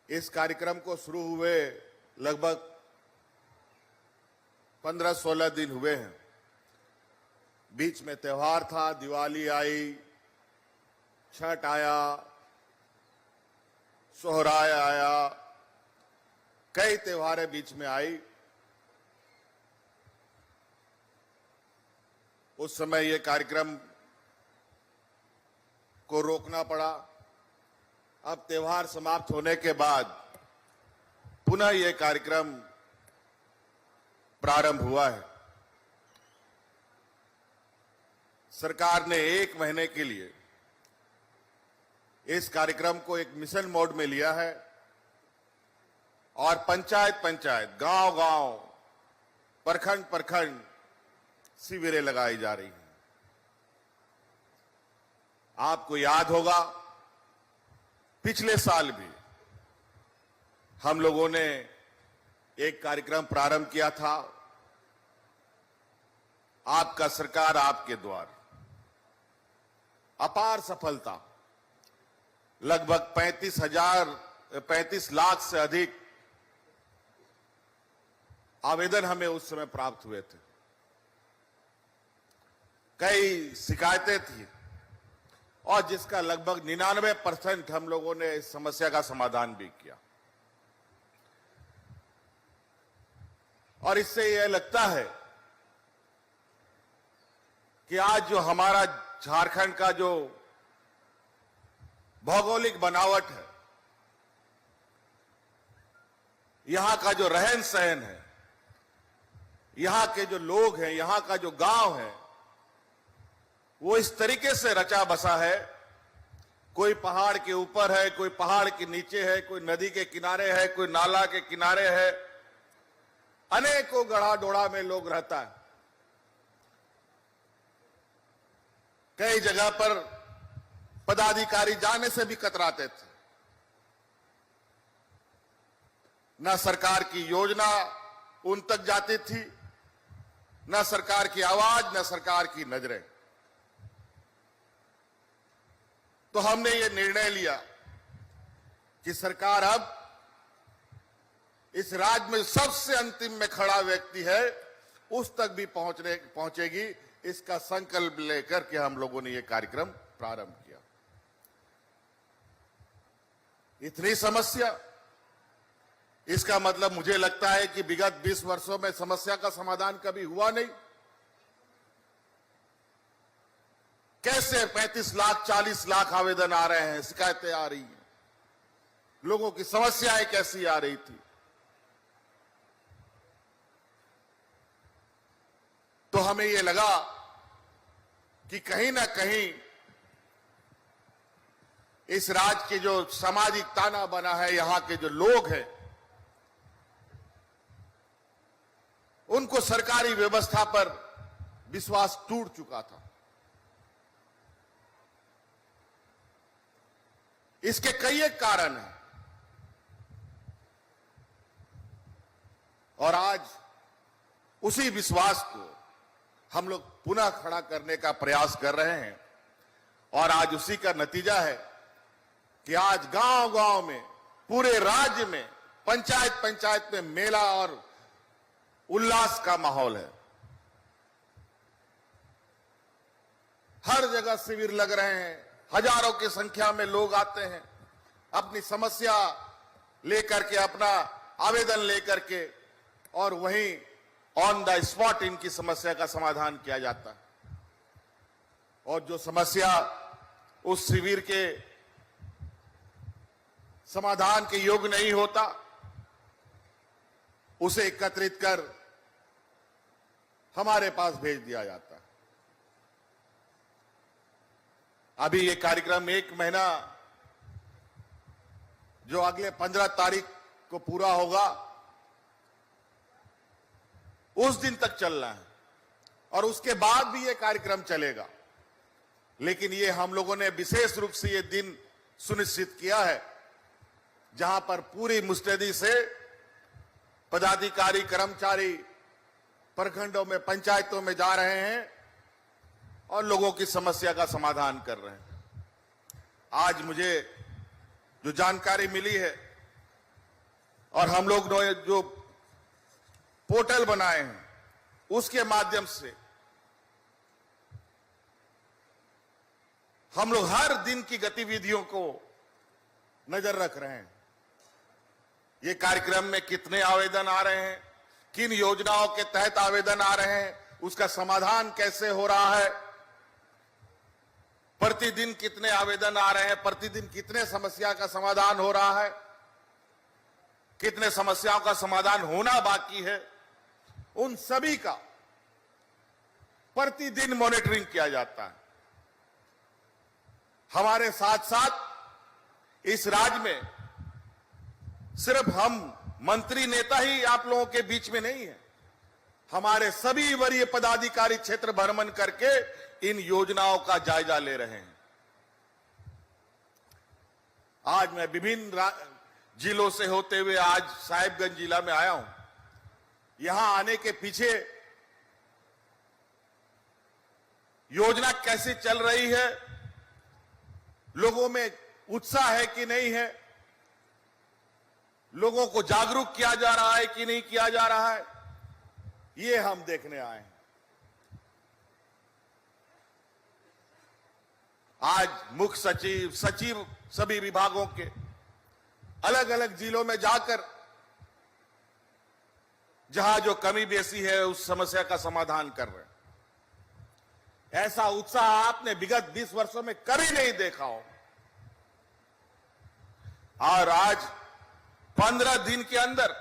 इस कार्यक्रम को शुरू हुए लगभग 15-16 दिन हुए हैं। बीच में त्योहार था, दिवाली आई, छठ आया, सोहराय आया, कई त्योहारें बीच में आई। उस समय ये कार्यक्रम को रोकना पड़ा। अब त्योहार समाप्त होने के बाद पुनः ये कार्यक्रम प्रारंभ हुआ है। सरकार ने 1 महीने के लिए इस कार्यक्रम को एक मिशन मोड में लिया है और पंचायत पंचायत, गांव गांव, प्रखंड प्रखंड शिविरें लगाई जा रही हैं। आपको याद होगा पिछले साल भी हम लोगों ने एक कार्यक्रम प्रारंभ किया था, आपका सरकार आपके द्वार। अपार सफलता, लगभग 35 लाख से अधिक आवेदन हमें उस समय प्राप्त हुए थे। कई शिकायतें थी और जिसका लगभग 99% हम लोगों ने इस समस्या का समाधान भी किया। और इससे यह लगता है कि आज जो हमारा झारखंड का जो भौगोलिक बनावट है, यहां का जो रहन सहन है, यहां के जो लोग हैं, यहां का जो गांव है, वो इस तरीके से रचा बसा है। कोई पहाड़ के ऊपर है, कोई पहाड़ के नीचे है, कोई नदी के किनारे है, कोई नाला के किनारे है। अनेकों गड़ा डोड़ा में लोग रहता है। कई जगह पर पदाधिकारी जाने से भी कतराते थे। न सरकार की योजना उन तक जाती थी, न सरकार की आवाज, न सरकार की नजरें। तो हमने ये निर्णय लिया कि सरकार अब इस राज्य में सबसे अंतिम में खड़ा व्यक्ति है, उस तक भी पहुंचेगी। इसका संकल्प लेकर के हम लोगों ने ये कार्यक्रम प्रारंभ किया। इतनी समस्या, इसका मतलब मुझे लगता है कि विगत 20 वर्षों में समस्या का समाधान कभी हुआ नहीं। कैसे 35 लाख 40 लाख आवेदन आ रहे हैं, शिकायतें आ रही हैं, लोगों की समस्याएं कैसी आ रही थी। तो हमें यह लगा कि कहीं ना कहीं इस राज्य के जो सामाजिक ताना बना है, यहां के जो लोग हैं, उनको सरकारी व्यवस्था पर विश्वास टूट चुका था। इसके कई एक कारण हैं और आज उसी विश्वास को हम लोग पुनः खड़ा करने का प्रयास कर रहे हैं। और आज उसी का नतीजा है कि आज गांव गांव में, पूरे राज्य में, पंचायत पंचायत में मेला और उल्लास का माहौल है। हर जगह शिविर लग रहे हैं, हजारों की संख्या में लोग आते हैं, अपनी समस्या लेकर के, अपना आवेदन लेकर के, और वहीं ऑन द स्पॉट इनकी समस्या का समाधान किया जाता है। और जो समस्या उस शिविर के समाधान के योग्य नहीं होता, उसे एकत्रित कर हमारे पास भेज दिया जाता है। अभी ये कार्यक्रम 1 महीना जो अगले 15 तारीख को पूरा होगा, उस दिन तक चलना है और उसके बाद भी ये कार्यक्रम चलेगा। लेकिन ये हम लोगों ने विशेष रूप से ये दिन सुनिश्चित किया है जहां पर पूरी मुस्तैदी से पदाधिकारी, कर्मचारी प्रखंडों में, पंचायतों में जा रहे हैं और लोगों की समस्या का समाधान कर रहे हैं। आज मुझे जो जानकारी मिली है और हम लोग ने जो पोर्टल बनाए हैं उसके माध्यम से हम लोग हर दिन की गतिविधियों को नजर रख रहे हैं। ये कार्यक्रम में कितने आवेदन आ रहे हैं, किन योजनाओं के तहत आवेदन आ रहे हैं, उसका समाधान कैसे हो रहा है, प्रतिदिन कितने आवेदन आ रहे हैं, प्रतिदिन कितने समस्या का समाधान हो रहा है, कितने समस्याओं का समाधान होना बाकी है, उन सभी का प्रतिदिन मॉनिटरिंग किया जाता है। हमारे साथ साथ इस राज्य में सिर्फ हम मंत्री नेता ही आप लोगों के बीच में नहीं है, हमारे सभी वरीय पदाधिकारी क्षेत्र भ्रमण करके इन योजनाओं का जायजा ले रहे हैं। आज मैं विभिन्न जिलों से होते हुए आज साहिबगंज जिला में आया हूं। यहां आने के पीछे योजना कैसे चल रही है, लोगों में उत्साह है कि नहीं है, लोगों को जागरूक किया जा रहा है कि नहीं किया जा रहा है, ये हम देखने आए हैं। आज मुख्य सचिव, सचिव सभी विभागों के अलग अलग जिलों में जाकर जहां जो कमी बेसी है उस समस्या का समाधान कर रहे हैं। ऐसा उत्साह आपने विगत 20 वर्षों में कभी नहीं देखा हो। और आज 15 दिन के अंदर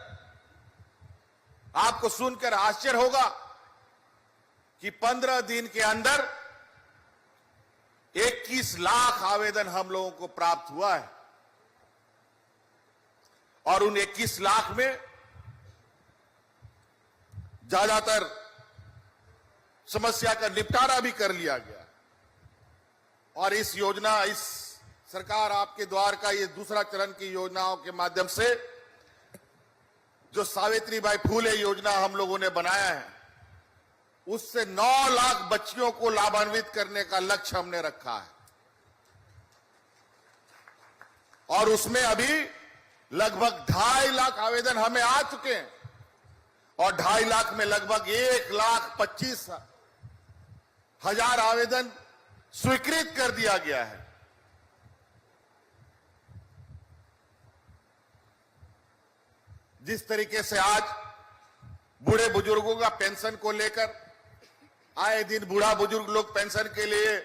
आपको सुनकर आश्चर्य होगा कि 15 दिन के अंदर 21 लाख आवेदन हम लोगों को प्राप्त हुआ है। और उन 21 लाख में ज्यादातर समस्या का निपटारा भी कर लिया गया। और इस योजना, इस सरकार आपके द्वार का ये दूसरा चरण की योजनाओं के माध्यम से जो सावित्रीबाई फूले योजना हम लोगों ने बनाया है, उससे 9 लाख बच्चियों को लाभान्वित करने का लक्ष्य हमने रखा है। और उसमें अभी लगभग 2.5 लाख आवेदन हमें आ चुके हैं और 2.5 लाख में लगभग 1,25,000 आवेदन स्वीकृत कर दिया गया है। जिस तरीके से आज बूढ़े बुजुर्गों का पेंशन को लेकर आए दिन बूढ़ा बुजुर्ग लोग पेंशन के लिए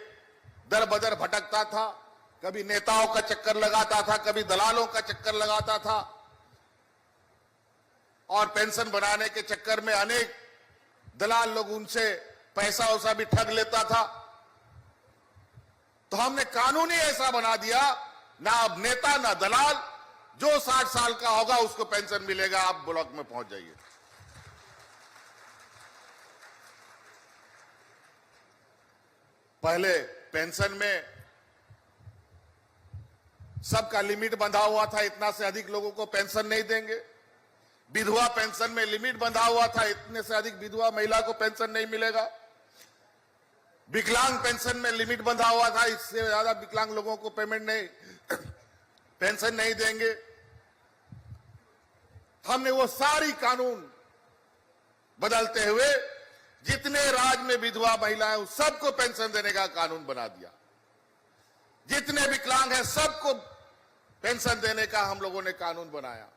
दर बदर भटकता था, कभी नेताओं का चक्कर लगाता था, कभी दलालों का चक्कर लगाता था और पेंशन बनाने के चक्कर में अनेक दलाल लोग उनसे पैसा वैसा भी ठग लेता था। तो हमने कानून ही ऐसा बना दिया, ना अब नेता ना दलाल, जो 60 साल का होगा उसको पेंशन मिलेगा, आप ब्लॉक में पहुंच जाइए। पहले पेंशन में सबका लिमिट बंधा हुआ था, इतना से अधिक लोगों को पेंशन नहीं देंगे। विधवा पेंशन में लिमिट बंधा हुआ था, इतने से अधिक विधवा महिला को पेंशन नहीं मिलेगा। विकलांग पेंशन में लिमिट बंधा हुआ था, इससे ज्यादा विकलांग लोगों को पेमेंट नहीं पेंशन नहीं देंगे। हमने वो सारी कानून बदलते हुए जितने राज्य में विधवा महिलाएं उन सबको पेंशन देने का कानून बना दिया। जितने विकलांग हैं सबको पेंशन देने का हम लोगों ने कानून बनाया।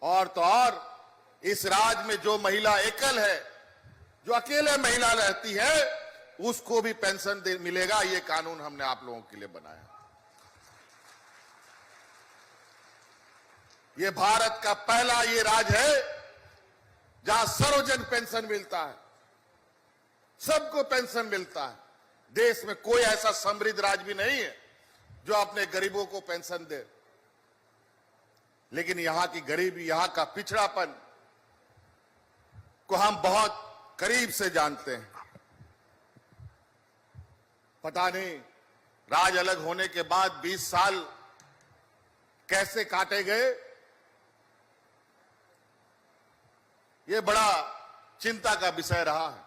और तो और इस राज्य में जो महिला एकल है, जो अकेले महिला रहती है, उसको भी पेंशन मिलेगा। ये कानून हमने आप लोगों के लिए बनाया। ये भारत का पहला ये राज्य है जहां सर्वजन पेंशन मिलता है, सबको पेंशन मिलता है। देश में कोई ऐसा समृद्ध राज्य भी नहीं है जो अपने गरीबों को पेंशन दे। लेकिन यहां की गरीबी, यहां का पिछड़ापन को हम बहुत करीब से जानते हैं। पता नहीं राज अलग होने के बाद 20 साल कैसे काटे गए, ये बड़ा चिंता का विषय रहा है।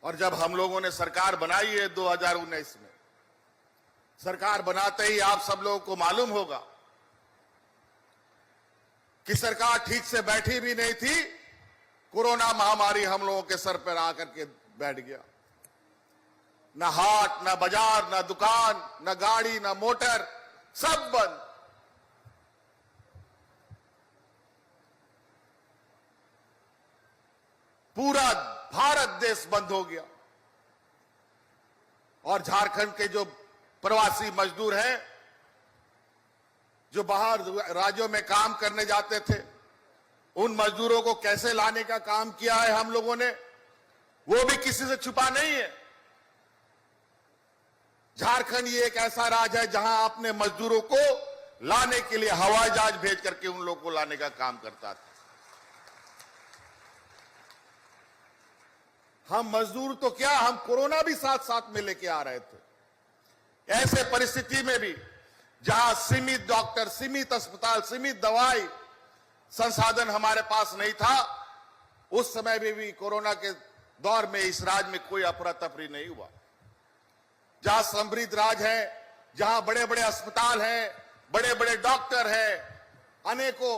और जब हम लोगों ने सरकार बनाई है 2019 में, सरकार बनाते ही आप सब लोगों को मालूम होगा कि सरकार ठीक से बैठी भी नहीं थी, कोरोना महामारी हम लोगों के सर पर आकर के बैठ गया। न हाट, न बाजार, न दुकान, न गाड़ी, न मोटर, सब बंद। पूरा भारत देश बंद हो गया। और झारखंड के जो प्रवासी मजदूर हैं, जो बाहर राज्यों में काम करने जाते थे, उन मजदूरों को कैसे लाने का काम किया है हम लोगों ने, वो भी किसी से छुपा नहीं है। झारखंड ये एक ऐसा राज्य है जहां अपने मजदूरों को लाने के लिए हवाई जहाज भेज करके उन लोगों को लाने का काम करता था। हम मजदूर तो क्या, हम कोरोना भी साथ साथ में लेके आ रहे थे। ऐसे परिस्थिति में भी जहां सीमित डॉक्टर, सीमित अस्पताल, सीमित दवाई संसाधन हमारे पास नहीं था, उस समय में भी कोरोना के दौर में इस राज्य में कोई अफरा तफरी नहीं हुआ। जहां समृद्ध राज्य है, जहां बड़े बड़े अस्पताल हैं, बड़े बड़े डॉक्टर हैं, अनेकों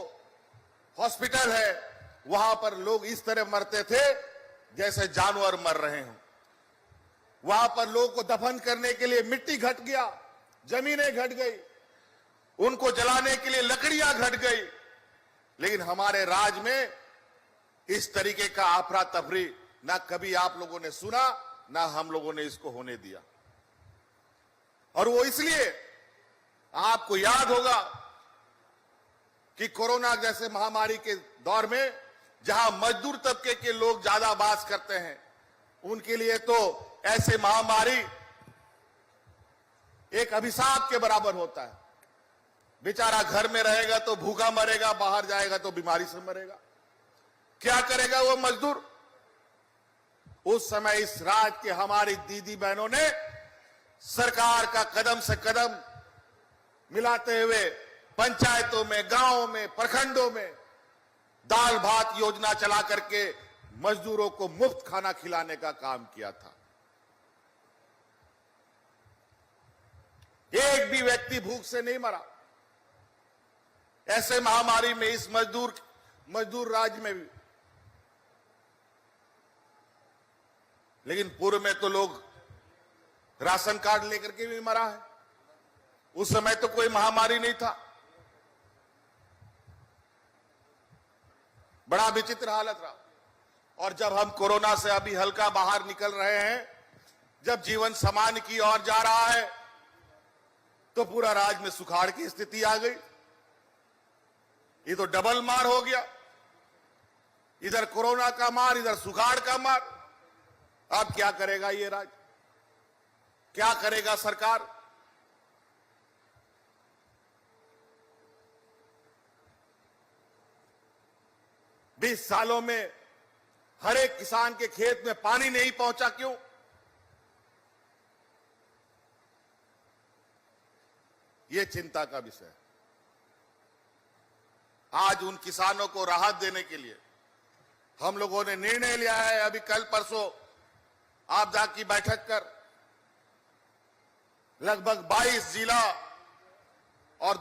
हॉस्पिटल है, वहां पर लोग इस तरह मरते थे जैसे जानवर मर रहे हों। वहां पर लोगों को दफन करने के लिए मिट्टी घट गया, जमीनें घट गई, उनको जलाने के लिए लकड़ियां घट गई। लेकिन हमारे राज्य में इस तरीके का अफरा तफरी ना कभी आप लोगों ने सुना, ना हम लोगों ने इसको होने दिया। और वो इसलिए, आपको याद होगा कि कोरोना जैसे महामारी के दौर में जहां मजदूर तबके के लोग ज्यादा बास करते हैं, उनके लिए तो ऐसे महामारी एक अभिशाप के बराबर होता है। बेचारा घर में रहेगा तो भूखा मरेगा, बाहर जाएगा तो बीमारी से मरेगा। क्या करेगा वो मजदूर? उस समय इस राज्य के हमारी दीदी बहनों ने सरकार का कदम से कदम मिलाते हुए पंचायतों में, गांवों में, प्रखंडों में दाल भात योजना चला करके मजदूरों को मुफ्त खाना खिलाने का काम किया था। एक भी व्यक्ति भूख से नहीं मरा। ऐसे महामारी में इस मजदूर राज्य में भी। लेकिन पूर्व में तो लोग राशन कार्ड लेकर के भी मरा है। उस समय तो कोई महामारी नहीं था। बड़ा विचित्र हालत रहा। और जब हम कोरोना से अभी हल्का बाहर निकल रहे हैं, जब जीवन सामान्य की ओर जा रहा है, तो पूरा राज्य में सुखाड़ की स्थिति आ गई। ये तो डबल मार हो गया, इधर कोरोना का मार, इधर सुखाड़ का मार। अब क्या करेगा ये राज्य? क्या करेगा सरकार? बीस सालों में हर एक किसान के खेत में पानी नहीं पहुंचा, क्यों? ये चिंता का विषय है। आज उन किसानों को राहत देने के लिए हम लोगों ने निर्णय लिया है। अभी कल परसों आपदा की बैठक कर लगभग 22 जिला और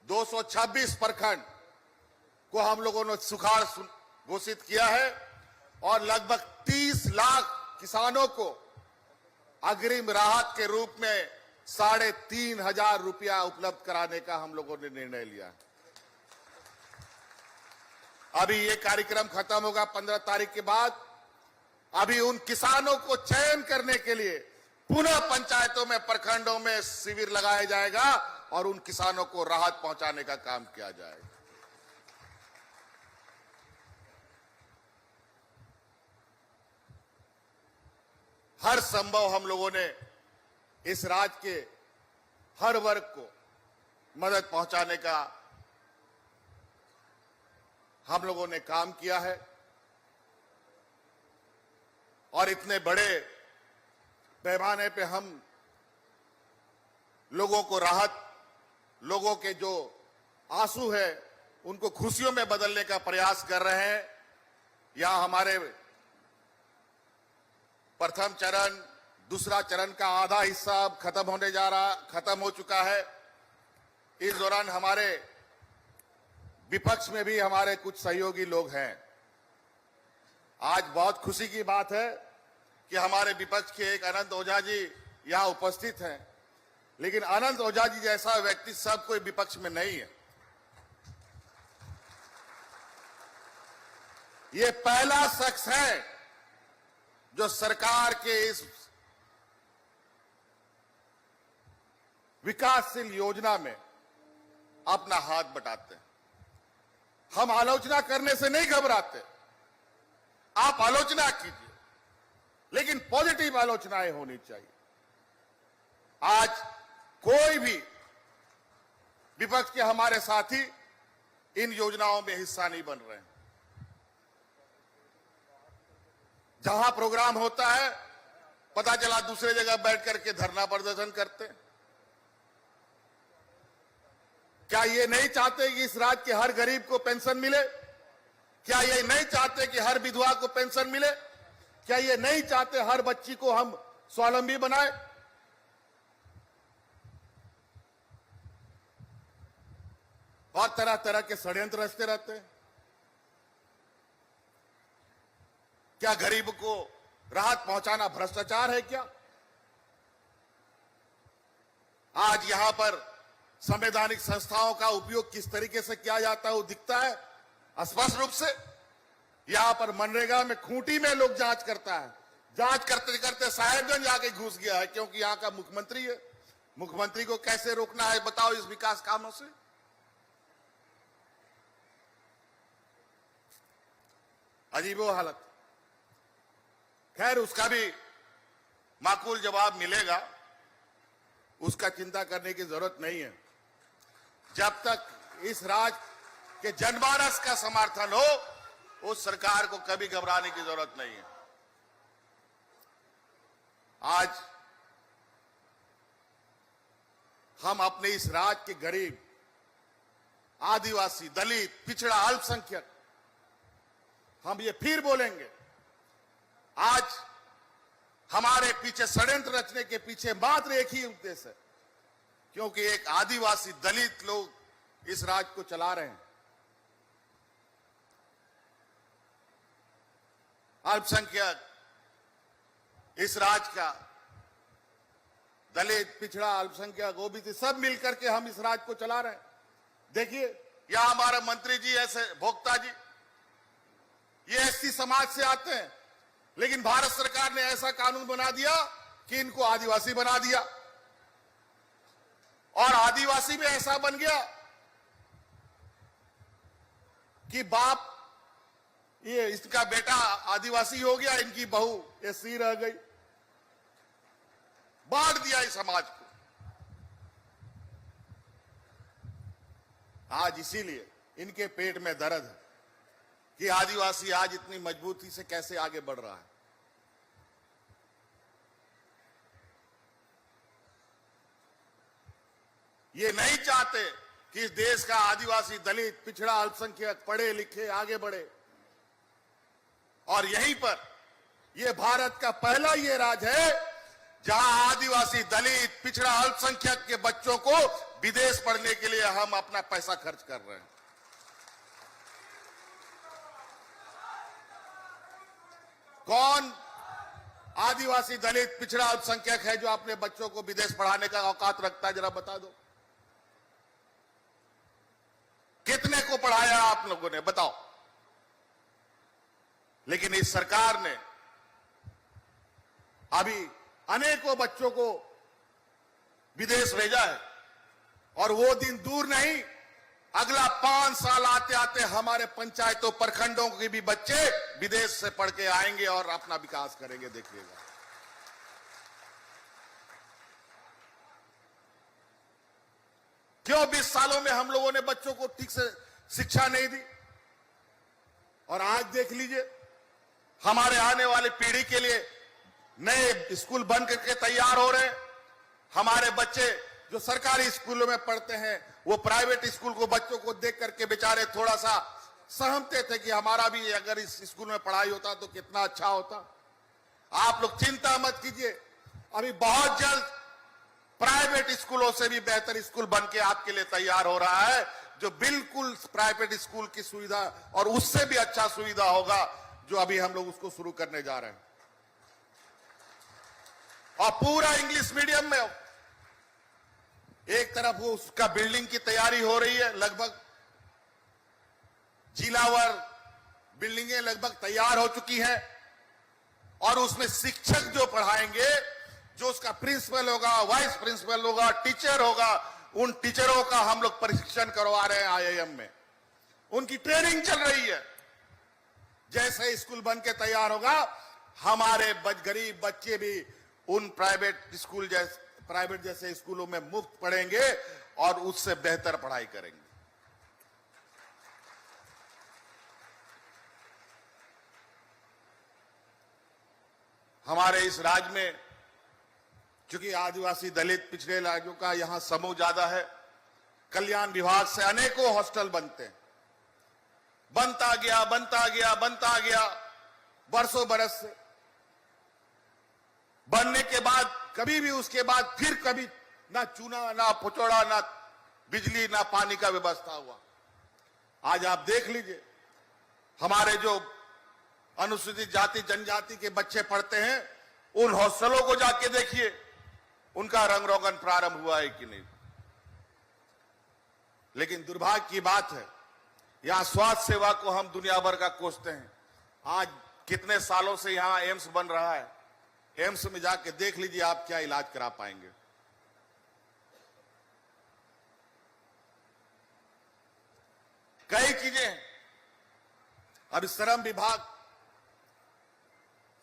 226 प्रखंड को हम लोगों ने सुखाड़ घोषित किया है। और लगभग 30 लाख किसानों को अग्रिम राहत के रूप में 3,500 रुपया उपलब्ध कराने का हम लोगों ने निर्णय लिया है। अभी ये कार्यक्रम खत्म होगा 15 तारीख के बाद। अभी उन किसानों को चयन करने के लिए पुनः पंचायतों में, प्रखंडों में शिविर लगाया जाएगा और उन किसानों को राहत पहुंचाने का काम किया जाएगा। हर संभव हम लोगों ने इस राज्य के हर वर्ग को मदद पहुंचाने का हम लोगों ने काम किया है। और इतने बड़े पैमाने पे हम लोगों को राहत, लोगों के जो आंसू है उनको खुशियों में बदलने का प्रयास कर रहे हैं। यहां हमारे प्रथम चरण, दूसरा चरण का आधा हिस्सा अब खत्म हो चुका है। इस दौरान हमारे विपक्ष में भी हमारे कुछ सहयोगी लोग हैं। आज बहुत खुशी की बात है कि हमारे विपक्ष के एक अनंत ओझा जी यहां उपस्थित हैं, लेकिन अनंत ओझा जी जैसा व्यक्ति सब कोई विपक्ष में नहीं है। ये पहला शख्स है जो सरकार के इस विकासशील योजना में अपना हाथ बटाते हैं। हम आलोचना करने से नहीं घबराते, आप आलोचना कीजिए, लेकिन पॉजिटिव आलोचनाएं होनी चाहिए। आज कोई भी विपक्ष के हमारे साथी इन योजनाओं में हिस्सा नहीं बन रहे हैं। जहां प्रोग्राम होता है पता चला दूसरे जगह बैठ करके धरना प्रदर्शन करते हैं। क्या ये नहीं चाहते कि इस राज्य के हर गरीब को पेंशन मिले? क्या ये नहीं चाहते कि हर विधवा को पेंशन मिले? क्या ये नहीं चाहते हर बच्ची को हम स्वावलंबी बनाए? और तरह तरह के षड्यंत्र रचते रहते हैं। क्या गरीब को राहत पहुंचाना भ्रष्टाचार है क्या? आज यहां पर संवैधानिक संस्थाओं का उपयोग किस तरीके से किया जाता है वो दिखता है स्पष्ट रूप से। यहां पर मनरेगा में खूंटी में लोग जांच करता है, जांच करते करते साहेबगंज आके घुस गया है, क्योंकि यहां का मुख्यमंत्री है। मुख्यमंत्री को कैसे रोकना है बताओ इस विकास कामों से? अजीबो हालत। खैर, उसका भी माकूल जवाब मिलेगा, उसका चिंता करने की जरूरत नहीं है। जब तक इस राज्य के जनमानस का समर्थन हो उस सरकार को कभी घबराने की जरूरत नहीं है। आज हम अपने इस राज्य के गरीब, आदिवासी, दलित, पिछड़ा, अल्पसंख्यक, हम ये फिर बोलेंगे, आज हमारे पीछे षड्यंत्र रचने के पीछे मात्र एक ही उद्देश्य है, क्योंकि एक आदिवासी, दलित लोग इस राज्य को चला रहे हैं। अल्पसंख्यक इस राज्य का, दलित, पिछड़ा, अल्पसंख्यक, ओबीसी सब मिलकर के हम इस राज्य को चला रहे हैं। देखिए, यहां हमारे मंत्री जी ऐसे भोक्ता जी, ये एससी समाज से आते हैं, लेकिन भारत सरकार ने ऐसा कानून बना दिया कि इनको आदिवासी बना दिया, और आदिवासी में ऐसा बन गया कि बाप, ये इसका बेटा आदिवासी हो गया, इनकी बहू एससी रह गई। बांट दिया इस समाज को। आज इसीलिए इनके पेट में दर्द है कि आदिवासी आज इतनी मजबूती से कैसे आगे बढ़ रहा है। ये नहीं चाहते कि इस देश का आदिवासी, दलित, पिछड़ा, अल्पसंख्यक पढ़े लिखे आगे बढ़े। और यहीं पर ये भारत का पहला ये राज्य है जहां आदिवासी, दलित, पिछड़ा, अल्पसंख्यक के बच्चों को विदेश पढ़ने के लिए हम अपना पैसा खर्च कर रहे हैं। कौन आदिवासी, दलित, पिछड़ा, अल्पसंख्यक है जो अपने बच्चों को विदेश पढ़ाने का औकात रखता है? जरा बता दो, कितने को पढ़ाया आप लोगों ने, बताओ। लेकिन इस सरकार ने अभी अनेकों बच्चों को विदेश भेजा है, और वो दिन दूर नहीं, अगला 5 साल आते आते हमारे पंचायतों, प्रखंडों के भी बच्चे विदेश से पढ़ के आएंगे और अपना विकास करेंगे। देखिएगा, क्यों 20 सालों में हम लोगों ने बच्चों को ठीक से शिक्षा नहीं दी? और आज देख लीजिए, हमारे आने वाली पीढ़ी के लिए नए स्कूल बन करके तैयार हो रहे हैं। हमारे बच्चे जो सरकारी स्कूलों में पढ़ते हैं, वो प्राइवेट स्कूल को बच्चों को देख करके बेचारे थोड़ा सा सहमते थे कि हमारा भी अगर इस स्कूल में पढ़ाई होता तो कितना अच्छा होता। आप लोग चिंता मत कीजिए, अभी बहुत जल्द प्राइवेट स्कूलों से भी बेहतर स्कूल बन के आपके लिए तैयार हो रहा है, जो बिल्कुल प्राइवेट स्कूल की सुविधा और उससे भी अच्छा सुविधा होगा, जो अभी हम लोग उसको शुरू करने जा रहे हैं। और पूरा इंग्लिश मीडियम में हो। एक तरफ वो उसका बिल्डिंग की तैयारी हो रही है, लगभग जिलावर बिल्डिंगें लगभग तैयार हो चुकी हैं, और उसमें शिक्षक जो पढ़ाएंगे, जो उसका प्रिंसिपल होगा, वाइस प्रिंसिपल होगा, टीचर होगा, उन टीचरों का हम लोग प्रशिक्षण करवा रहे हैं आईआईएम में। उनकी ट्रेनिंग चल रही है। जैसे स्कूल बन के तैयार होगा, हमारे गरीब बच्चे भी उन प्राइवेट जैसे स्कूलों में मुफ्त पढ़ेंगे और उससे बेहतर पढ़ाई करेंगे। हमारे इस राज्य में चूंकि आदिवासी दलित पिछड़े राज्यों का यहां समूह ज्यादा है, कल्याण विभाग से अनेकों हॉस्टल बनते हैं। बनता गया बरसों बरस से। बनने के बाद कभी भी उसके बाद फिर कभी ना चूना, ना पुचौड़ा, ना बिजली, ना पानी का व्यवस्था हुआ। आज आप देख लीजिए, हमारे जो अनुसूचित जाति जनजाति के बच्चे पढ़ते हैं, उन हॉस्टलों को जाके देखिए, उनका रंग रोगन प्रारंभ हुआ है कि नहीं। लेकिन दुर्भाग्य की बात है, यहां स्वास्थ्य सेवा को हम दुनिया भर का कोसते हैं। आज कितने सालों से यहां एम्स बन रहा है, एम्स में जाके देख लीजिए आप क्या इलाज करा पाएंगे। कई चीजें अब श्रम विभाग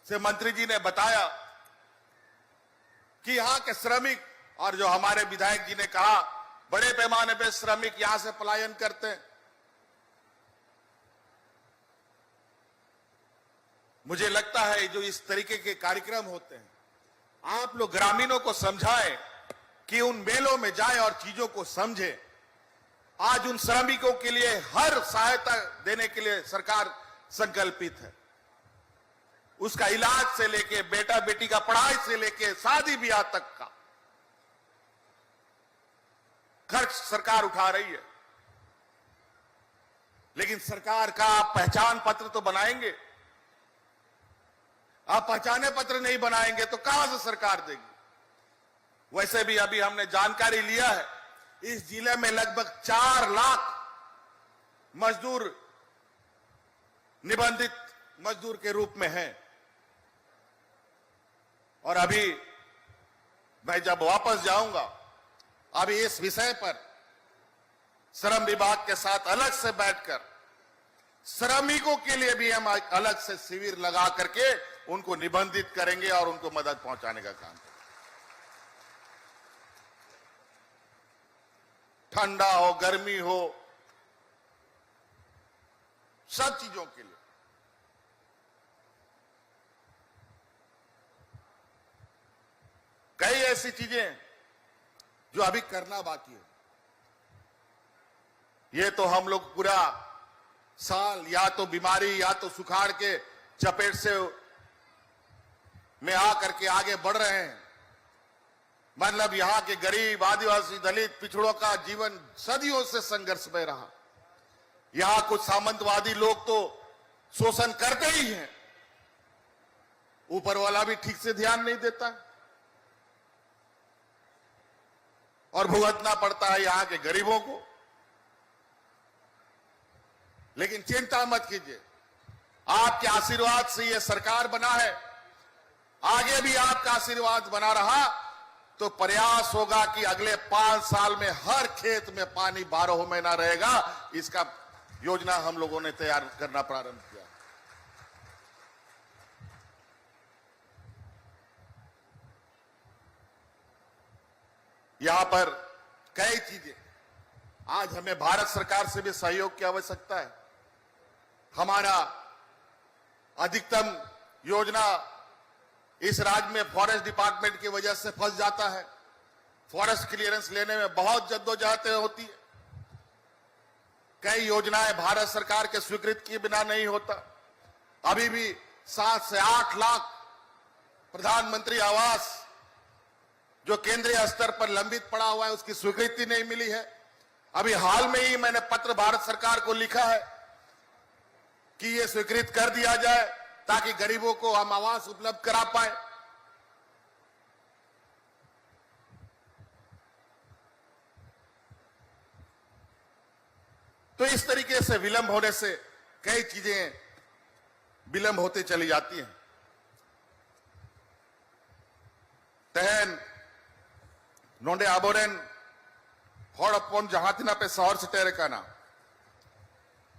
से मंत्री जी ने बताया कि यहां के श्रमिक, और जो हमारे विधायक जी ने कहा, बड़े पैमाने पे श्रमिक यहां से पलायन करते हैं। मुझे लगता है जो इस तरीके के कार्यक्रम होते हैं, आप लोग ग्रामीणों को समझाएं कि उन मेलों में जाएं और चीजों को समझें। आज उन श्रमिकों के लिए हर सहायता देने के लिए सरकार संकल्पित है। उसका इलाज से लेके बेटा बेटी का पढ़ाई से लेके शादी ब्याह तक का खर्च सरकार उठा रही है। लेकिन सरकार का पहचान पत्र तो बनाएंगे, आप पहचाने पत्र नहीं बनाएंगे तो कहां से सरकार देगी। वैसे भी अभी हमने जानकारी लिया है, इस जिले में लगभग 4 लाख मजदूर निबंधित मजदूर के रूप में हैं। और अभी मैं जब वापस जाऊंगा, अभी इस विषय पर श्रम विभाग के साथ अलग से बैठकर श्रमिकों के लिए भी हम अलग से शिविर लगा करके उनको निबंधित करेंगे और उनको मदद पहुंचाने का काम करेंगे। ठंडा हो, गर्मी हो, सब चीजों के लिए। कई ऐसी चीजें जो अभी करना बाकी है। ये तो हम लोग पूरा साल या तो बीमारी या तो सुखाड़ के चपेट से में आकर के आगे बढ़ रहे हैं। मतलब यहां के गरीब, आदिवासी, दलित, पिछड़ों का जीवन सदियों से संघर्ष में रहा। यहां कुछ सामंतवादी लोग तो शोषण करते ही हैं, ऊपर वाला भी ठीक से ध्यान नहीं देता और भुगतना पड़ता है यहां के गरीबों को। लेकिन चिंता मत कीजिए, आपके आशीर्वाद से यह सरकार बना है। आगे भी आपका आशीर्वाद बना रहा तो प्रयास होगा कि अगले 5 साल में हर खेत में पानी 12 महीना रहेगा। इसका योजना हम लोगों ने तैयार करना प्रारंभ किया। यहां पर कई चीजें, आज हमें भारत सरकार से भी सहयोग की आवश्यकता है। हमारा अधिकतम योजना इस राज्य में फॉरेस्ट डिपार्टमेंट की वजह से फंस जाता है। फॉरेस्ट क्लियरेंस लेने में बहुत जद्दोजहद होती है। कई योजनाएं भारत सरकार के स्वीकृत किए बिना नहीं होता। अभी भी 7 से 8 लाख प्रधानमंत्री आवास जो केंद्रीय स्तर पर लंबित पड़ा हुआ है उसकी स्वीकृति नहीं मिली है। अभी हाल में ही मैंने पत्र भारत सरकार को लिखा है कि यह स्वीकृत कर दिया जाए ताकि गरीबों को हम आवास उपलब्ध करा पाए। तो इस तरीके से विलंब होने से कई चीजें विलंब होते चली जाती हैं। तहन नोंडे आबोरेन हॉड़ अपन जहां पे शहर सेटेर काना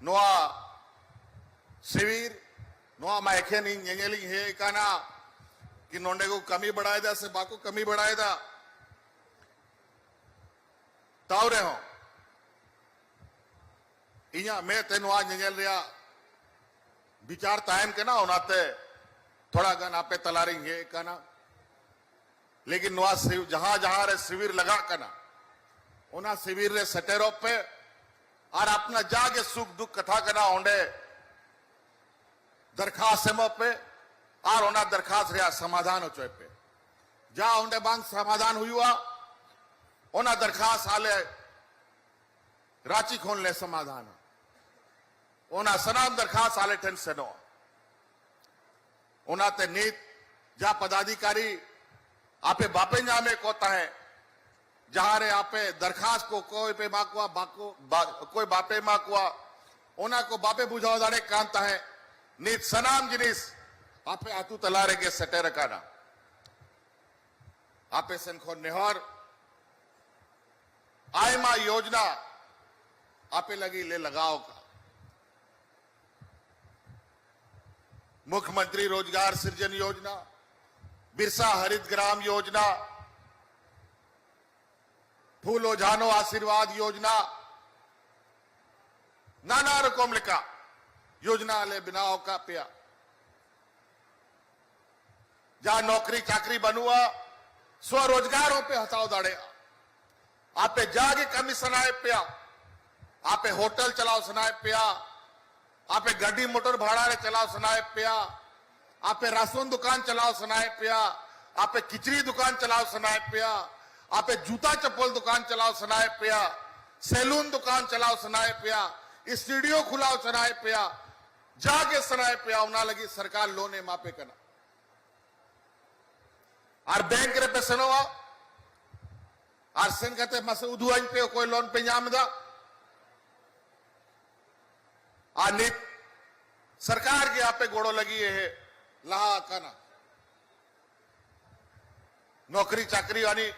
नोआ शिविर नोआ मायखेन इंगेली हे काना कि नोंडे को कमी बढ़ाए दा से बाको कमी बढ़ाए दा तावरे हो इया मैं तेन आज निगल रहा विचार तायन के ना होनाते थोड़ा गन आपे तलारी है काना लेकिन नुआ जहां जहां रे शिविर लगा कना उना शिविर रे सटेरो पे और अपना जागे सुख दुख कथा कना होंडे दरखास्त पे और उना दरखास्त रे समाधान हो चोए पे जा होंडे बांग समाधान हुआ उना दरखास्त आले रांची खोल ले समाधान उना सनाम दरखास्त आले टेन से नो उना ते नीत जा पदाधिकारी आपे बापे जामे कोता है जहां रे आपे दरखास्त को कोई पे माकुआ कोई बापे माकुआ उना को बापे बुझाओ दाड़े कांता है नीत सनाम जिनिस आपे आतू तलारे के सटे रखाना आपे सनखो नेहर आयमा योजना आपे लगी ले लगाओ का मुख्यमंत्री रोजगार सृजन योजना बिरसा हरित ग्राम योजना फूलो जानो आशीर्वाद योजना नाना रकम लिखा योजना ले बिनाओ का पिया जहां नौकरी चाकरी बनुआ स्वरोजगारों पे हथाओ दाड़े आपे जागे कमीशन आए पिया आपे होटल चलाओ सुनाए पिया आपे गाड़ी मोटर भाड़ा रे चलाओ सुनाए पिया आपे राशन दुकान चलाओ सुनाए पिया आपे खिचड़ी दुकान चलाओ सुनाए पिया आपे जूता चप्पल दुकान चलाओ सुनाए पिया सैलून दुकान चलाओ सुनाए पिया स्टूडियो खुलाओ सुनाए पिया जाके सुनाए पिया उना लगी सरकार लोने मापे करना और बैंक रे पैसे नो और सेन कहते मसे उदुआन पे कोई लोन पे जामदा नित सरकार के आप पे गोड़ो लगी है लहा काना नौकरी चाकरी वाली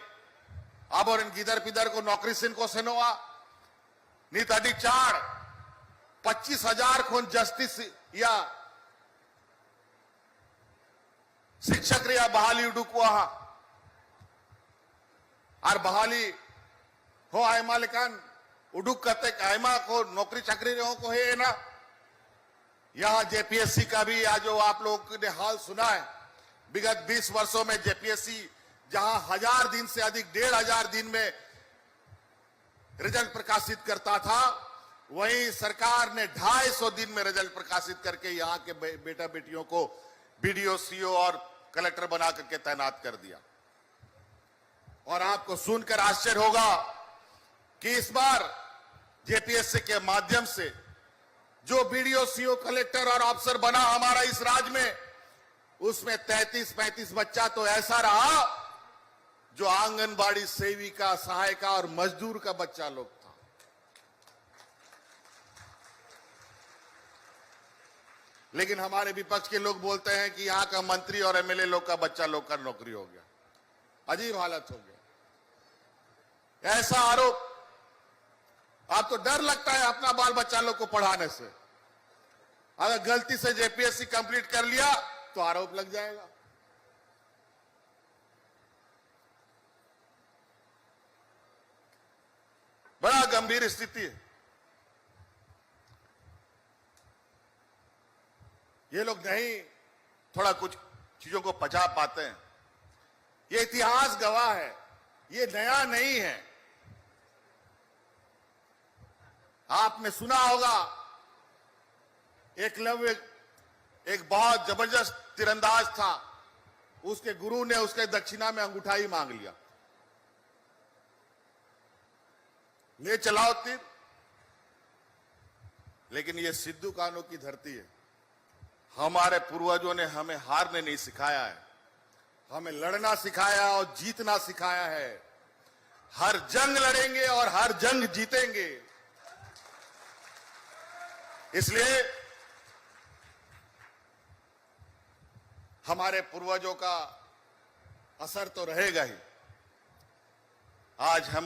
अब और गिदर पिदर को नौकरी सिन को सेनोआ नीत अडी 25,000 खोन जस्टिस या शिक्षक रिया बहाली उडुकुआ और बहाली हो आयमा लेकान उडुक कहते आयमा को नौकरी चाकरी रहो को है ना यहां जेपीएससी का भी आज जो आप लोगों ने हाल सुना है विगत 20 वर्षों में जेपीएससी जहां 1000 दिन से अधिक 1500 दिन में रिजल्ट प्रकाशित करता था वहीं सरकार ने 250 दिन में रिजल्ट प्रकाशित करके यहां के बेटा बेटियों को बीडीओ सीओ और कलेक्टर बना करके तैनात कर दिया। और आपको सुनकर आश्चर्य होगा कि इस बार जेपीएससी के माध्यम से जो बीडीओ सीओ कलेक्टर और अफसर बना हमारा इस राज्य में उसमें 33-35 बच्चा तो ऐसा रहा जो आंगनबाड़ी सेविका सहायिका और मजदूर का बच्चा लोग था। लेकिन हमारे विपक्ष के लोग बोलते हैं कि यहां का मंत्री और एमएलए लोग का बच्चा लोग का नौकरी हो गया। अजीब हालत हो गया। ऐसा आरोप आप तो डर लगता है अपना बाल बच्चा लोग को पढ़ाने से। अगर गलती से जेपीएससी कंप्लीट कर लिया तो आरोप लग जाएगा। बड़ा गंभीर स्थिति है। ये लोग नहीं थोड़ा कुछ चीजों को पचा पाते हैं। ये इतिहास गवाह है, ये नया नहीं है। आपने सुना होगा एकलव्य एक बहुत जबरदस्त तीरंदाज था, उसके गुरु ने उसके दक्षिणा में अंगूठा ही मांग लिया। ले चलाओ तीर। लेकिन ये सिद्धू कान्हू की धरती है। हमारे पूर्वजों ने हमें हारने नहीं सिखाया है, हमें लड़ना सिखाया और जीतना सिखाया है। हर जंग लड़ेंगे और हर जंग जीतेंगे। इसलिए हमारे पूर्वजों का असर तो रहेगा ही। आज हम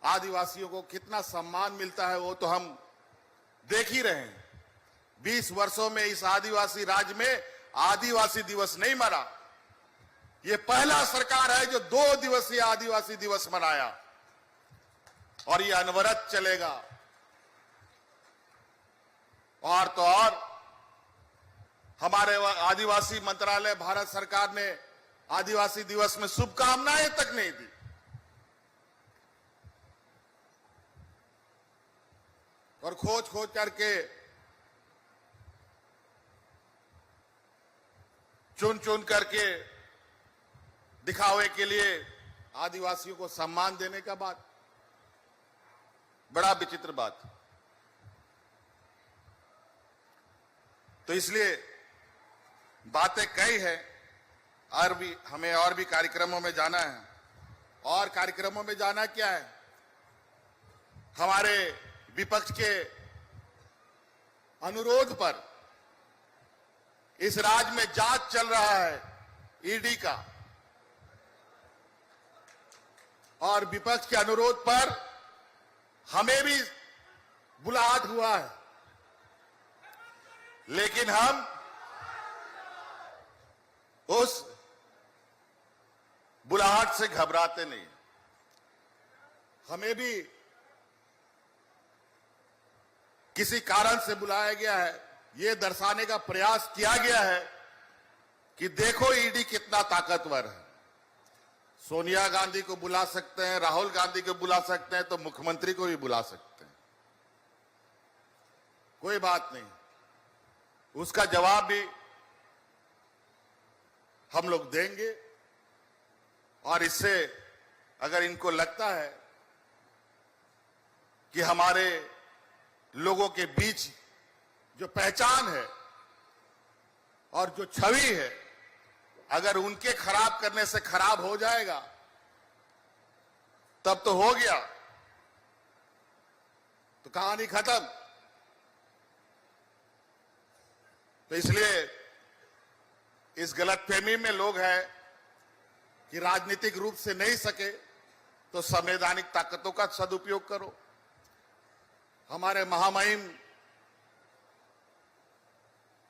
आदिवासियों को कितना सम्मान मिलता है वो तो हम देख ही रहे हैं। 20 वर्षों में इस आदिवासी राज्य में आदिवासी दिवस नहीं मना। ये पहला सरकार है जो 2 दिवसीय आदिवासी दिवस मनाया और ये अनवरत चलेगा। और तो और हमारे आदिवासी मंत्रालय भारत सरकार ने आदिवासी दिवस में शुभकामनाएं तक नहीं दी। और खोज खोज करके चुन चुन करके दिखावे के लिए आदिवासियों को सम्मान देने का बात, बड़ा विचित्र बात। तो इसलिए बातें कई है और भी हमें और भी कार्यक्रमों में जाना है। और कार्यक्रमों में जाना क्या है, हमारे विपक्ष के अनुरोध पर इस राज्य में जांच चल रहा है ईडी का, और विपक्ष के अनुरोध पर हमें भी बुलाहट हुआ है। लेकिन हम उस बुलाहट से घबराते नहीं। हमें भी किसी कारण से बुलाया गया है, यह दर्शाने का प्रयास किया गया है कि देखो ईडी कितना ताकतवर है। सोनिया गांधी को बुला सकते हैं, राहुल गांधी को बुला सकते हैं, तो मुख्यमंत्री को भी बुला सकते हैं, कोई बात नहीं। उसका जवाब भी हम लोग देंगे। और इससे अगर इनको लगता है कि हमारे लोगों के बीच जो पहचान है और जो छवि है, अगर उनके खराब करने से खराब हो जाएगा तब तो हो गया, तो कहानी खत्म। तो इसलिए इस गलतफहमी में लोग हैं कि राजनीतिक रूप से नहीं सके तो संवैधानिक ताकतों का सदुपयोग करो। हमारे महामहिम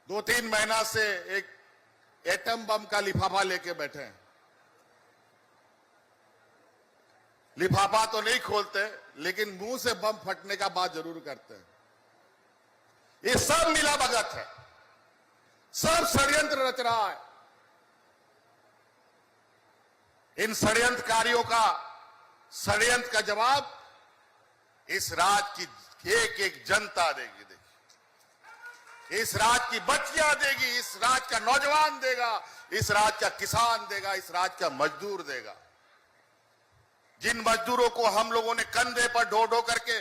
2-3 महीना से एक एटम बम का लिफाफा लेके बैठे हैं। लिफाफा तो नहीं खोलते, लेकिन मुंह से बम फटने का बात जरूर करते हैं। ये सब मिला भगत है, सब षड्यंत्र रच रहा है। इन षड्यंत्रकारियों का षड्यंत्र का जवाब इस राज्य की एक एक जनता देगी। देखिए, इस राज्य की बच्चियां देगी, इस राज्य का नौजवान देगा, इस राज्य का किसान देगा, इस राज्य का मजदूर देगा। जिन मजदूरों को हम लोगों ने कंधे पर ढो ढो करके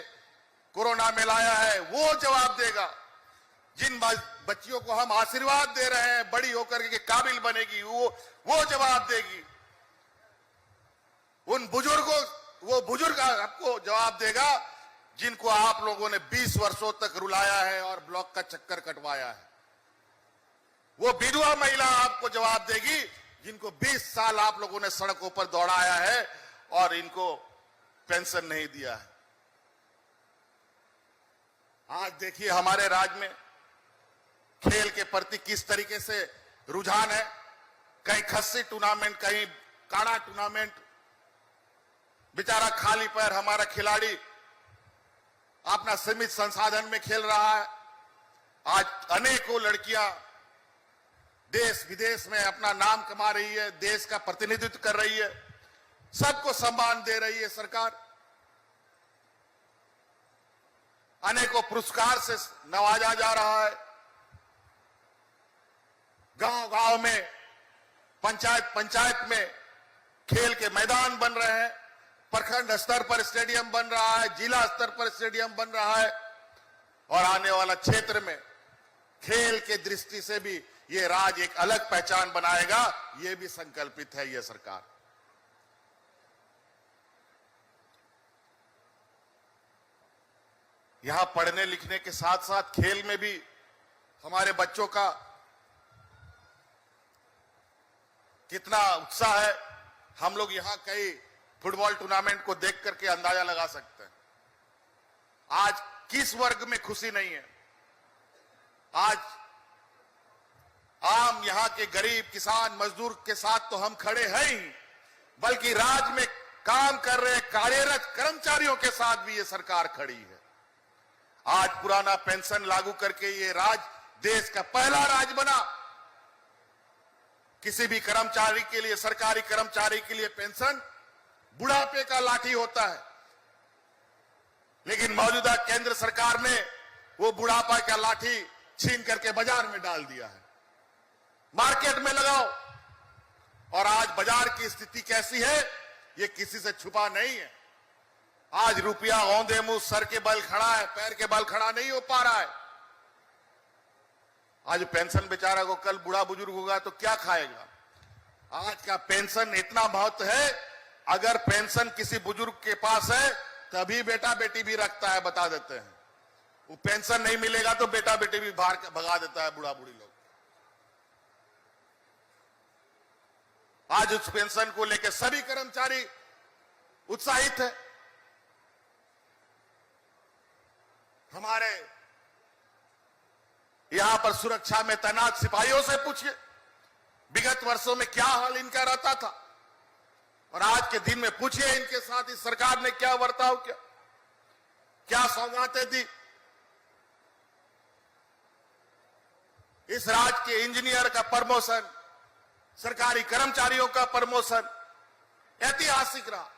कोरोना में लाया है वो जवाब देगा। जिन बच्चियों को हम आशीर्वाद दे रहे हैं बड़ी होकर के काबिल बनेगी, वो जवाब देगी। उन बुजुर्गों, वो बुजुर्ग आपको जवाब देगा जिनको आप लोगों ने 20 वर्षों तक रुलाया है और ब्लॉक का चक्कर कटवाया है। वो विधवा महिला आपको जवाब देगी जिनको 20 साल आप लोगों ने सड़कों पर दौड़ाया है और इनको पेंशन नहीं दिया है। आज देखिए हमारे राज्य में खेल के प्रति किस तरीके से रुझान है। कहीं खस्सी टूर्नामेंट, कहीं काड़ा टूर्नामेंट, बेचारा खाली पैर हमारा खिलाड़ी अपना सीमित संसाधन में खेल रहा है। आज अनेकों लड़कियां देश विदेश में अपना नाम कमा रही है, देश का प्रतिनिधित्व कर रही है, सबको सम्मान दे रही है सरकार। अनेकों पुरस्कार से नवाजा जा रहा है। गांव-गांव में, पंचायत में खेल के मैदान बन रहे हैं। प्रखंड स्तर पर स्टेडियम बन रहा है, जिला स्तर पर स्टेडियम बन रहा है और आने वाला क्षेत्र में खेल के दृष्टि से भी ये राज्य एक अलग पहचान बनाएगा, ये भी संकल्पित है ये सरकार। यहां पढ़ने लिखने के साथ साथ खेल में भी हमारे बच्चों का कितना उत्साह है, हम लोग यहां कई फुटबॉल टूर्नामेंट को देख करके अंदाजा लगा सकते हैं। आज किस वर्ग में खुशी नहीं है? आज आम यहां के गरीब किसान मजदूर के साथ तो हम खड़े हैं ही, बल्कि राज्य में काम कर रहे कार्यरत कर्मचारियों के साथ भी ये सरकार खड़ी है। आज पुराना पेंशन लागू करके ये राज्य देश का पहला राज्य बना। किसी भी कर्मचारी के लिए, सरकारी कर्मचारी के लिए पेंशन बुढ़ापे का लाठी होता है, लेकिन मौजूदा केंद्र सरकार ने वो बुढ़ापा का लाठी छीन करके बाजार में डाल दिया है। मार्केट में लगाओ, और आज बाजार की स्थिति कैसी है ये किसी से छुपा नहीं है। आज रुपया औंधे मुंह सर के बल खड़ा है, पैर के बल खड़ा नहीं हो पा रहा है। आज पेंशन बेचारा को कल बूढ़ा बुजुर्ग होगा तो क्या खाएगा? आज का पेंशन इतना महत्व है, अगर पेंशन किसी बुजुर्ग के पास है तभी बेटा बेटी भी रखता है, बता देते हैं। वो पेंशन नहीं मिलेगा तो बेटा बेटी भी बाहर भगा देता है बूढ़ा बूढ़ी लोग। आज उस पेंशन को लेकर सभी कर्मचारी उत्साहित है। हमारे यहां पर सुरक्षा में तैनात सिपाहियों से पूछिए विगत वर्षों में क्या हाल इनका रहता था, और आज के दिन में पूछिए इनके साथ इस सरकार ने क्या बर्ताव किया, क्या सौगातें दी। इस राज्य के इंजीनियर का प्रमोशन, सरकारी कर्मचारियों का प्रमोशन ऐतिहासिक रहा,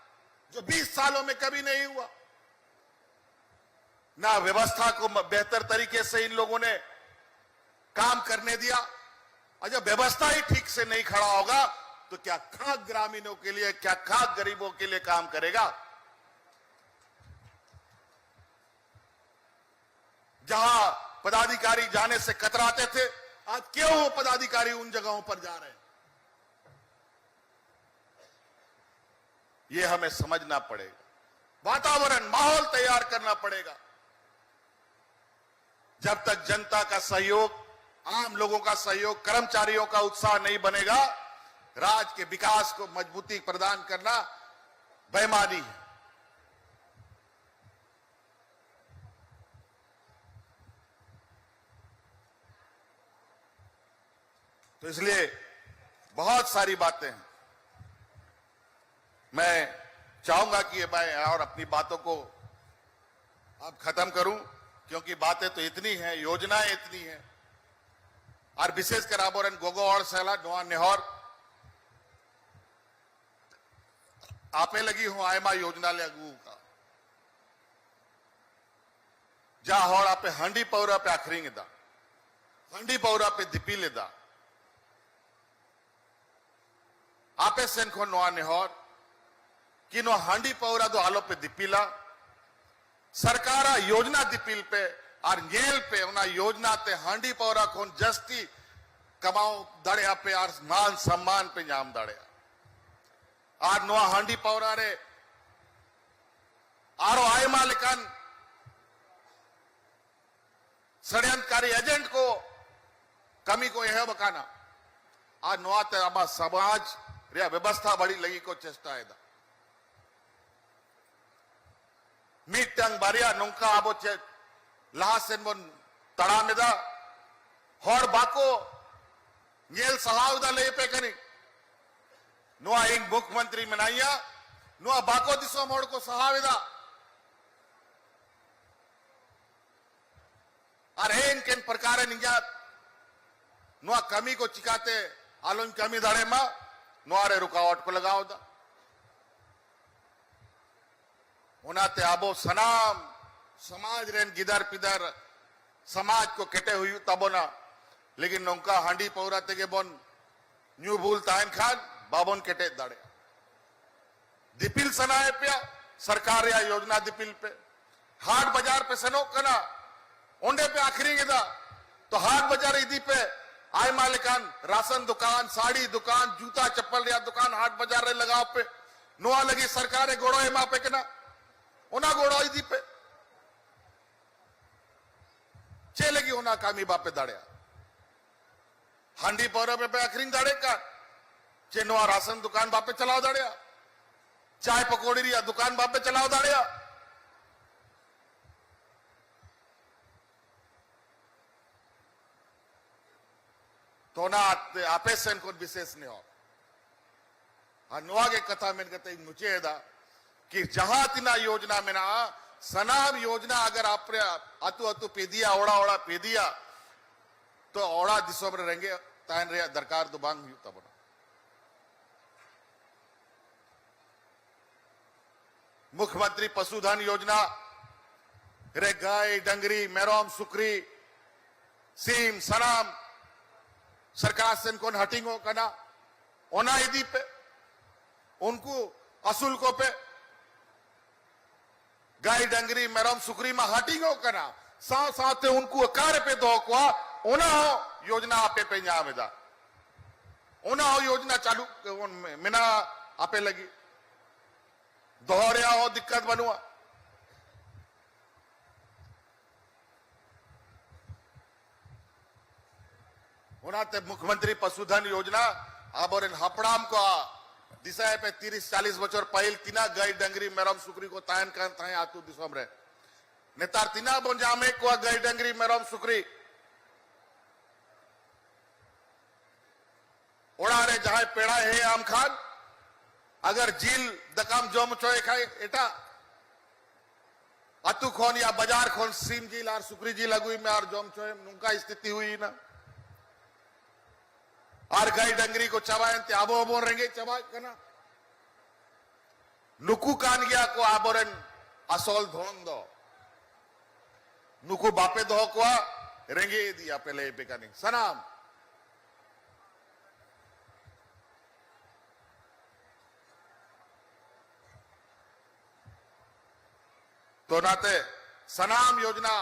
जो 20 सालों में कभी नहीं हुआ। ना व्यवस्था को बेहतर तरीके से इन लोगों ने काम करने दिया, और जब व्यवस्था ही ठीक से नहीं खड़ा होगा तो क्या खाक ग्रामीणों के लिए, क्या खाक गरीबों के लिए काम करेगा? जहां पदाधिकारी जाने से कतराते थे, आज क्यों वो पदाधिकारी उन जगहों पर जा रहे हैं? ये हमें समझना पड़ेगा। वातावरण, माहौल तैयार करना पड़ेगा। जब तक जनता का सहयोग, आम लोगों का सहयोग, कर्मचारियों का उत्साह नहीं बनेगा, राज्य के विकास को मजबूती प्रदान करना बेईमानी है। तो इसलिए बहुत सारी बातें हैं। मैं चाहूंगा कि मैं और अपनी बातों को अब खत्म करूं, क्योंकि बातें तो इतनी हैं, योजनाएं इतनी हैं, और विशेषकर आबोरन गोगो और सैला नोआ नेहर आपे लगी हूं आयमा योजना लागू का जा हर आपे हंडी पौरा पे आखरिंग दा, हंडी पौरा पे दिपी लेदा आपे सेन को नोआ नेहर कि नो हांडी पौरा दो आलो पे दिपीला सरकारा योजना दिपील पे और जेल पे उना योजना ते हांडी पौरा खोन जस्ती कमाओ दड़े पे और मान सम्मान पे जाम दड़े और नो हांडी पौरा रे आरो आय मालिकान षड्यंत्रकारी एजेंट को कमी को यह बकाना आज नोआ ते अब समाज रे व्यवस्था बड़ी लगी को चेष्टा है मीटंग बारिया नौका आबो चे लहासेन बन तड़ामेदा हर बाको नेल सहावदा ले पे कनी नुआ इन मुख्यमंत्री मनाइया नुआ बाको दिसो मोड़ को सहावेदा अरे इनके प्रकार निजात नुआ कमी को चिकाते आलोन कमी दाड़े मा नुआ रे रुकावट को लगाओ दा उनाते आबो सनाम समाज रेन गिदर पिदर समाज को केटे हुई तबोना लेकिन नौका हांडी पौराते के बोन न्यू भूल ताइन खान बाबोन केटे दाड़े दिपिल सनाए पे सरकार या योजना दिपिल पे हाट बाजार पे सनो कना ओंडे पे आखिरी गिदा तो हाट बाजार इदी पे आय मालिकान राशन दुकान साड़ी दुकान जूता चप्पल या दुकान हाट बाजार रे लगाव पे नुआ लगी सरकार गोड़ो एमा पे कना ओना गोड़ो इदी पे चे लगी ओना कामी बापे दाड़िया हांडी पौर पे आखिरी दाड़े का चे नुआ राशन दुकान बापे चलाओ दाड़िया चाय पकौड़ी रिया दुकान बापे चलाओ दाड़िया तो ना आपे सेन को विशेष नहीं हो नुआ के कथा में कहते मुझे दा कि जहां तिना योजना में ना सनाम योजना अगर आप अतु अतु पेदिया ओड़ा ओड़ा पेदिया तो ओड़ा दिशा में रहेंगे तान रे दरकार तो बांग हुई तब मुख्यमंत्री पशुधन योजना रे गाय डंगरी मेरोम सुकरी सीम सनाम सरकार से इनको हटिंग हो करना ओना इदी पे उनको असूल को पे गाय डंगरी मेरम सुकरी में हटिंग हो करना साथ साथ उनको कार्य पे दो को ओना हो योजना आपे पे जावेदा ओना हो योजना चालू मिना आपे लगी दोहरिया हो दिक्कत बनुआ उनाते मुख्यमंत्री पशुधन योजना अब और इन हपड़ाम को दिशा पे 30-40 बच्चों पहल तीना गाय डंगरी मेरम सुकरी को तायन कान ताए आतु दिशा में नेतार तीना बोंजामे को गाय डंगरी मेरम सुकरी ओड़ा रे जहां पेड़ा है आम खान अगर झील दकाम जोम चोए खाए एटा अतु खोन या बाजार खोन सीम झील और सुकरी झील लगुई में और जोम चोए नुका स्थिति हुई ना और गाय डंगरी को चबाएं ते आबो आबो रहेंगे चबा करना नुकू कान गया को आबोरन असोल धोन दो नुकू बापे दो को रेंगे दिया पहले पे का नहीं सनाम तो नाते सनाम योजना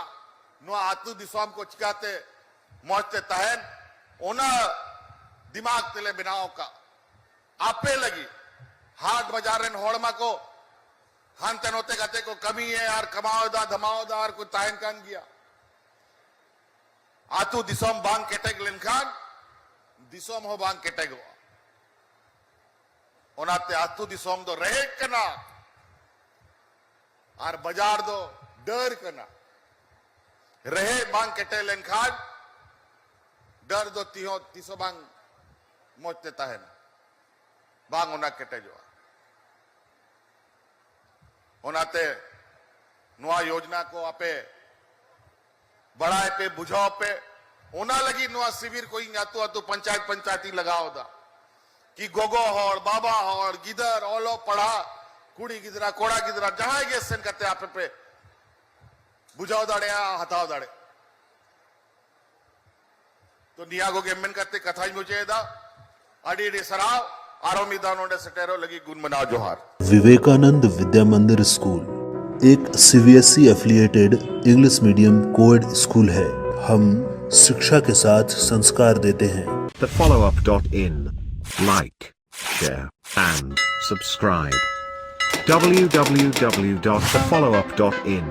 नो आतु दिसोम को चिकाते मौजते तहन ओना दिमाग तिले बिनाओ का आपे लगी हाट बाजार रे होड़मा को खान तन होते कहते को कमी है यार कमाओदा धमाओदा और कोई तायन कान गया आतु दिसोम बांग केटेग लिनखान दिसोम हो बांग केटेग हो ओनाते आतु दिसोम दो रहे कना और बाजार दो डर कना रहे बांग केटे लिनखान डर दो तीसो बांग मोच देता है ना बांग उना केटे जो उनाते नुआ योजना को आपे बढ़ाए पे बुझाओ पे ओना लगी नुआ शिविर कोई आतु आतु पंचायती लगाओ दा कि गोगो होर बाबा होर गिदर ओलो पढ़ा कुड़ी गिदरा कोड़ा गिदरा जहां गे सेन करते आपे पे बुझाओ दाड़े हथाओ दाड़े तो नियागो के मन करते कथा ही मुझे दा अड़ी सराव आरोमिदानों सटेरो लगी गुण मनाओ जोहार। विवेकानंद विद्या मंदिर स्कूल एक CBSE affiliated English medium coed school है। हम शिक्षा के साथ संस्कार देते हैं। thefollowup.in like, share and subscribe. www.thefollowup.in